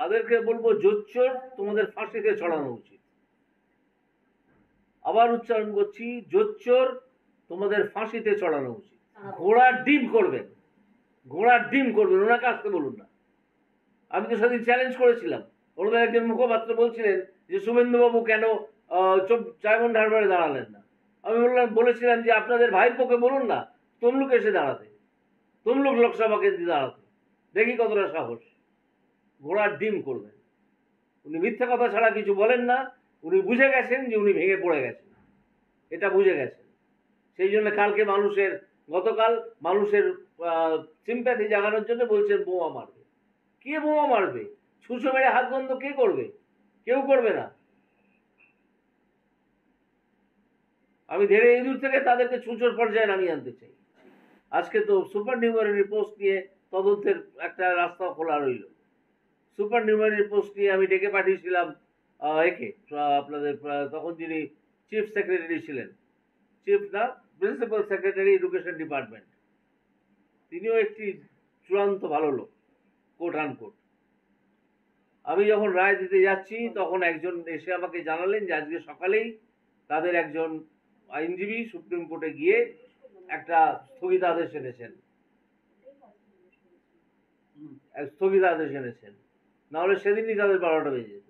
তাদেরকে বলবো, জোচ্চোর তোমাদের ফাঁসিতে চড়ানো উচিত। আবার উচ্চারণ করছি, জোচ্চোর তোমাদের ফাঁসিতে চড়ানো উচিত। ঘোড়ার ডিম করবেন, ঘোড়ার ডিম করবেন, ওনাকে আসতে বলুন না। আমি তো সেদিন চ্যালেঞ্জ করেছিলাম, ওনাদের একজন মুখপাত্র বলছিলেন যে শুভেন্দুবাবু কেন ডায়মন্ড হারবারে দাঁড়ালেন না। আমি বলেছিলাম যে আপনাদের ভাইপোকে বলুন না তমলুক এসে দাঁড়াতে, তমলুক লোকসভা কেন্দ্রে দাঁড়াতে, দেখি কতটা সাহস। ঘোড়ার ডিম করবেন। উনি মিথ্যা কথা ছাড়া কিছু বলেন না। উনি বুঝে গেছেন যে উনি ভেঙে পড়ে গেছেন, এটা বুঝে গেছেন। সেই জন্য কালকে গতকাল মানুষের সিম্প্যাথি জাগানোর জন্য বলছেন বোমা মারবে। কে বোমা মারবে? ছুঁচো মেরে হাত বন্ধ কে করবে? কেউ করবে না। আমি ধীরে দূর থেকে তাদেরকে ছুঁচোর পর্যায়ে নামিয়ে আনতে চাই। আজকে তো সুপার নিউমারি পোস্ট নিয়ে তদন্তের একটা রাস্তা খোলা রইল। সুপার নিউমারি পোস্ট নিয়ে আমি ডেকে পাঠিয়েছিলাম একে, আপনাদের তখন যিনি চিফ সেক্রেটারি ছিলেন, চিফ না, প্রিন্সিপাল সেক্রেটারি এডুকেশন ডিপার্টমেন্ট, তিনিও একটি চূড়ান্ত ভালো লোক, কোট আনকোট। আমি যখন রায় দিতে যাচ্ছি তখন একজন এসে আমাকে জানালেন যে আজকে সকালেই তাদের একজন আইনজীবী সুপ্রিম কোর্টে গিয়ে একটা স্থগিতাদেশ এনেছেন, নাহলে সেদিনই তাদের 12টা বেজে যেত।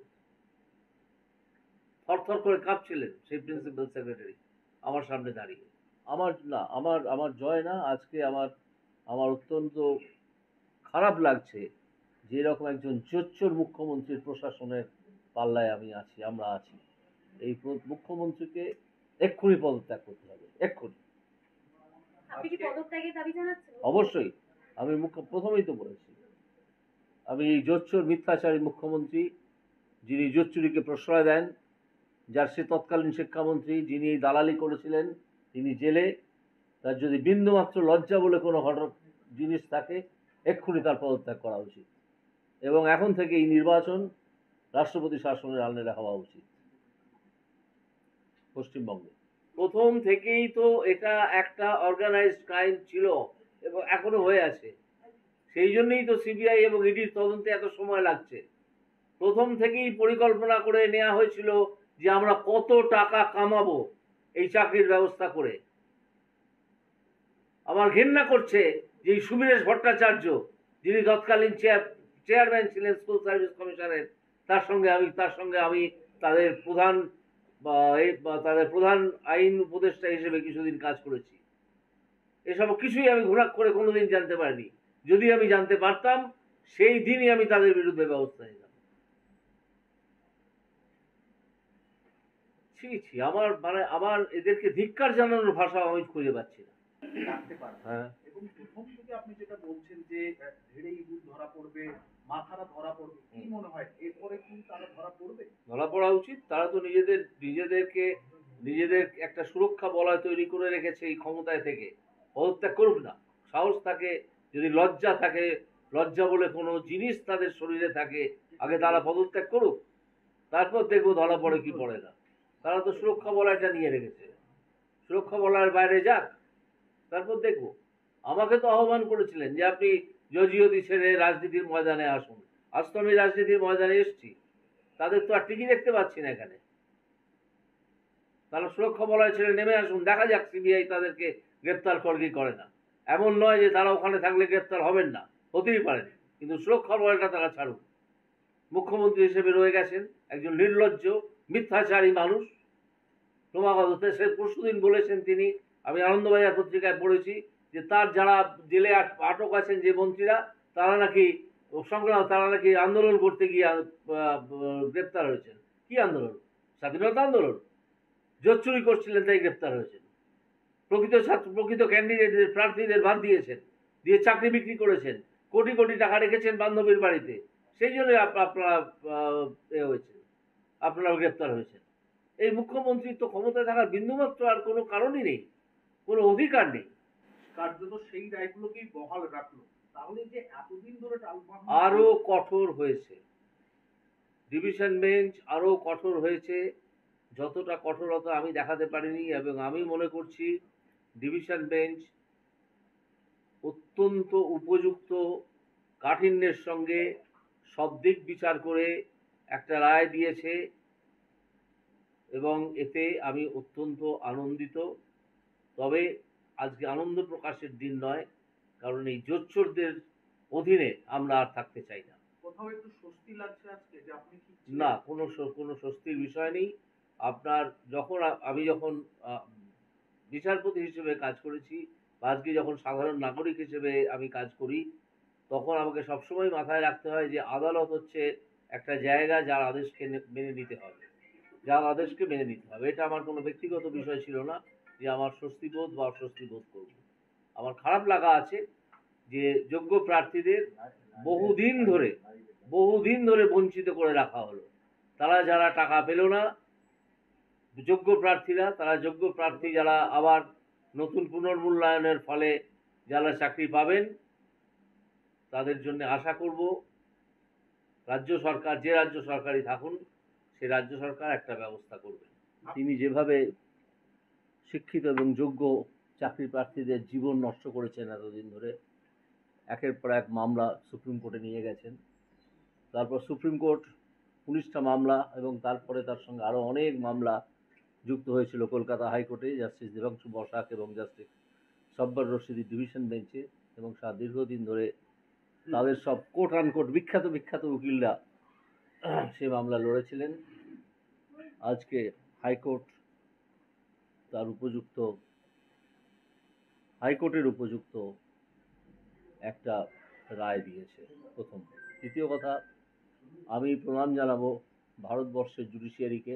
থরথর করে কাঁপছিলেন সেই প্রিন্সিপাল সেক্রেটারি আমার সামনে দাঁড়িয়ে। আমার জয় না, আজকে আমার অত্যন্ত খারাপ লাগছে যে এরকম একজন জোচ্চোর মুখ্যমন্ত্রীর প্রশাসনের পাল্লায় আমরা আছি। এই মুখ্যমন্ত্রীকে এক্ষুনি পদত্যাগ করতে হবে, এক্ষুনি। অবশ্যই। আমি প্রথমেই তো বলেছি, আমি এই জোচ্চোর মিথ্যাচারী মুখ্যমন্ত্রী, যিনি জোচ্চুরিকে প্রশ্রয় দেন, যার সে তৎকালীন শিক্ষামন্ত্রী, যিনি এই দালালি করেছিলেন, তিনি জেলে। তার যদি বিন্দুমাত্র লজ্জা বলে কোনো জিনিস থাকে, এক্ষুনি তার পদত্যাগ করা উচিত। এবং এখন থেকে এই নির্বাচন রাষ্ট্রপতি শাসনের আন্ডারে হওয়া উচিত পশ্চিমবঙ্গে। প্রথম থেকেই তো এটা একটা অর্গানাইজড ক্রাইম ছিল এবং এখনো হয়ে আছে। সেই জন্যই তো সিবিআই এবং ইডির তদন্তে এত সময় লাগছে। প্রথম থেকেই পরিকল্পনা করে নেওয়া হয়েছিল যে আমরা কত টাকা কামাবো এই চাকরির ব্যবস্থা করে। আমার ঘৃণা করছে যে এই সুবীরেশ ভট্টাচার্য, যিনি তৎকালীন চেয়ারম্যান ছিলেন স্কুল সার্ভিস কমিশনের, তার সঙ্গে আমি তাদের প্রধান আইন উপদেষ্টা হিসেবে কিছুদিন কাজ করেছি। এসব কিছুই আমি ঘোরাক করে কোনোদিন জানতে পারিনি। যদি আমি জানতে পারতাম, সেই দিনই আমি তাদের বিরুদ্ধে ব্যবস্থা নিতাম। আমার এদেরকে ধিক্কার জানানোর ভাষা আমি খুঁজে পাচ্ছি না। হ্যাঁ, এবং প্রথম থেকে আপনি যেটা বলছেন যে ধীরে ইঁদুর ধরা পড়বে, মাথারা ধরা পড়বে, কি মনে হয় এরপরে কি তারা ধরা পড়বে? ধরা পড়া উচিত। তারা তো নিজেদের একটা সুরক্ষা বলয় তৈরি করে রেখেছে এই ক্ষমতায় থেকে। পদত্যাগ করুক না, সাহস থাকে, যদি লজ্জা থাকে, লজ্জা বলে কোনো জিনিস তাদের শরীরে থাকে, আগে তারা পদত্যাগ করুক, তারপর দেখবো ধরা পড়ে কি পড়ে না। তারা তো সুরক্ষা বলয়টা নিয়ে রেখেছে, সুরক্ষা বলয়ের বাইরে যাক, তারপর দেখবো। আমাকে তো আহ্বান করেছিলেন যে আপনি জজিওতি ছেড়ে রাজনীতির ময়দানে আসুন। আজ তো আমি রাজনীতির ময়দানে এসেছি, তাদের তো আর টিকি দেখতে পাচ্ছি না এখানে। তারা সুরক্ষা বলয় ছেড়ে নেমে আসুন, দেখা যাক সিবিআই তাদেরকে গ্রেপ্তার করে কি করে না। এমন নয় যে তারা ওখানে থাকলে গ্রেপ্তার হবেন না, হতেই পারেন, কিন্তু সুরক্ষা বলয়টা তারা ছাড়ুন। মুখ্যমন্ত্রী হিসেবে রয়ে গেছেন একজন নির্লজ্জ মিথ্যাচারী মানুষ। ক্রমাগত সে পরশুদিন বলেছেন তিনি, আমি আনন্দবাজার পত্রিকায় পড়েছি যে তার যারা জেলে আটক আছেন যে মন্ত্রীরা, তারা নাকি আন্দোলন করতে গিয়ে গ্রেপ্তার হয়েছেন। কি আন্দোলন? স্বাধীনতা আন্দোলন। জোচ্চুরি করছিলেন তাই গ্রেপ্তার হয়েছেন। প্রকৃত ক্যান্ডিডেটদের, প্রার্থীদের বাদ দিয়েছেন, দিয়ে চাকরি বিক্রি করেছেন, কোটি কোটি টাকা রেখেছেন বান্ধবীর বাড়িতে, সেই জন্য আপনারা গ্রেপ্তার হয়েছেন। এই মুখ্যমন্ত্রীর তো ক্ষমতায় থাকার বিন্দুমাত্র আর কোনো কারণই নেই, কোনো অধিকার নেই। কার্যত সেই রায়গুলোকেই বহাল রাখলো, তাহলে যে এতদিন ধরে আরো কঠোর হয়েছে ডিভিশন বেঞ্চ, আরো কঠোর হয়েছে। যতটা কঠোরতা আমি দেখাতে পারিনি, এবং আমি মনে করছি ডিভিশন বেঞ্চ অত্যন্ত উপযুক্ত কাঠিন্যের সঙ্গে সব দিক বিচার করে একটা রায় দিয়েছে এবং এতে আমি অত্যন্ত আনন্দিত। তবে আজকে আনন্দ প্রকাশের দিন নয়, কারণ এই জোচ্চোরদের অধীনে আমরা আর থাকতে চাই না। কোথাও একটু স্বস্তি লাগছে আজকে যে আপনি ঠিক না, কোনো স্বস্তির বিষয় নেই। আপনার আমি যখন বিচারপতি হিসেবে কাজ করেছি, বা আজকে যখন সাধারণ নাগরিক হিসেবে আমি কাজ করি, তখন আমাকে সবসময় মাথায় রাখতে হয় যে আদালত হচ্ছে একটা জায়গা যার আদেশকে মেনে নিতে হবে, যার আদেশকে মেনে নিতে হবে। এটা আমার কোনো ব্যক্তিগত বিষয় ছিল না যে আমার স্বস্তিবোধ বা অস্বস্তি বোধ করব। আমার খারাপ লাগা আছে যে যোগ্য প্রার্থীদের বহুদিন ধরে বঞ্চিত করে রাখা হলো। তারা যারা টাকা পেল না, যোগ্য প্রার্থীরা, তারা যোগ্য প্রার্থী যারা আবার নতুন পুনর্মূল্যায়নের ফলে যারা চাকরি পাবেন, তাদের জন্য আশা করব রাজ্য সরকার, যে রাজ্য সরকারই থাকুন, সে রাজ্য সরকার একটা ব্যবস্থা করবে। তিনি যেভাবে শিক্ষিত এবং যোগ্য চাকরি প্রার্থীদের জীবন নষ্ট করেছেন এতদিন ধরে, একের পর এক মামলা সুপ্রিম কোর্টে নিয়ে গেছেন, তারপর সুপ্রিম কোর্ট 19টা মামলা এবং তারপরে তার সঙ্গে আরও অনেক মামলা যুক্ত হয়েছিল কলকাতা হাইকোর্টে জাস্টিস দেবাংশু বসাক এবং জাস্টিস সব্বর রশিদি ডিভিশন বেঞ্চে, এবং দীর্ঘদিন ধরে তাদের সব কোট আনকোট বিখ্যাত উকিলরা সে মামলা লড়েছিলেন। আজকে হাইকোর্ট তার হাইকোর্টের উপযুক্ত একটা রায় দিয়েছে, প্রথম। দ্বিতীয় কথা, আমি প্রণাম জানাবো ভারতবর্ষের জুডিশিয়ারিকে।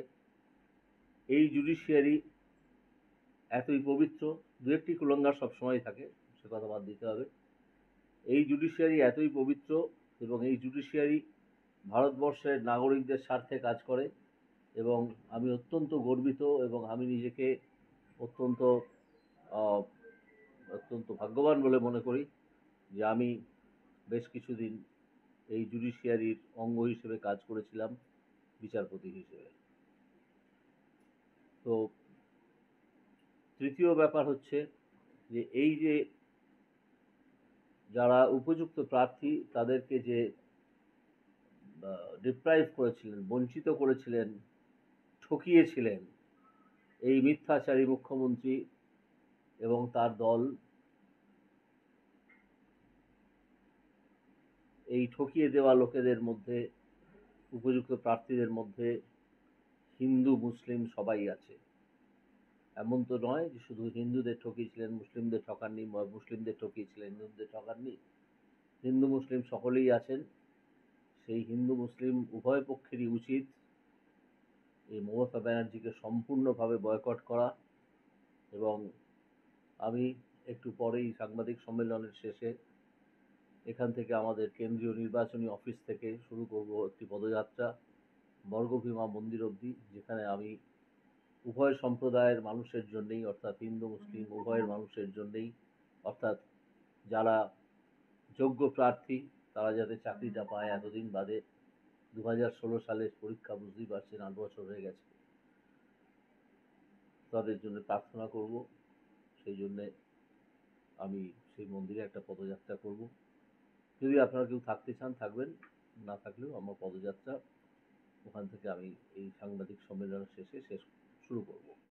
এই জুডিশিয়ারি এতই পবিত্র, দু একটি কুলঙ্গার সবসময় থাকে, সে কথা বাদ দিতে হবে। এই জুডিশিয়ারি এতই পবিত্র এবং এই জুডিশিয়ারি ভারতবর্ষের নাগরিকদের স্বার্থে কাজ করে, এবং আমি অত্যন্ত গর্বিত এবং আমি নিজেকে অত্যন্ত অত্যন্ত ভাগ্যবান বলে মনে করি যে আমি বেশ কিছুদিন এই জুডিশিয়ারির অঙ্গ হিসেবে কাজ করেছিলাম, বিচারপতি হিসেবে। তো তৃতীয় ব্যাপার হচ্ছে যে এই যে যারা উপযুক্ত প্রার্থী তাদেরকে যে ডিপ্রাইভ করেছিলেন, বঞ্চিত করেছিলেন, ঠকিয়েছিলেন এই মিথ্যাচারী মুখ্যমন্ত্রী এবং তার দল, এই ঠকিয়ে দেওয়া লোকেদের মধ্যে, উপযুক্ত প্রার্থীদের মধ্যে হিন্দু মুসলিম সবাই আছে। এমন তো নয় যে শুধু হিন্দুদের ঠকিয়েছিলেন, মুসলিমদের ঠকাননি, মুসলিমদের ঠকিয়েছিলেন, হিন্দুদের ঠকাননি। হিন্দু মুসলিম সকলেই আছেন। সেই হিন্দু মুসলিম উভয় পক্ষেরই উচিত এই মমতা ব্যানার্জিকে সম্পূর্ণভাবে বয়কট করা, এবং আমি একটু পরেই সাংবাদিক সম্মেলনের শেষে এখান থেকে আমাদের কেন্দ্রীয় নির্বাচনী অফিস থেকে শুরু করব একটি পদযাত্রা বর্গভীমা মন্দির অবধি, যেখানে আমি উভয় সম্প্রদায়ের মানুষের জন্যেই, অর্থাৎ হিন্দু মুসলিম উভয়ের মানুষের জন্যেই, অর্থাৎ যারা যোগ্য প্রার্থী তারা যাতে চাকরিটা পায় এতদিন বাদে, 2016 সালের পরীক্ষা বুঝতেই পারছেন 8 বছর হয়ে গেছে, তাদের জন্য প্রার্থনা করব। সেই জন্যে আমি সেই মন্দিরে একটা পদযাত্রা করব। যদি আপনারা কেউ থাকতে চান থাকবেন, না থাকলেও আমার পদযাত্রা ওখান থেকে আমি এই সাংবাদিক সম্মেলনের শেষে শুরু করব।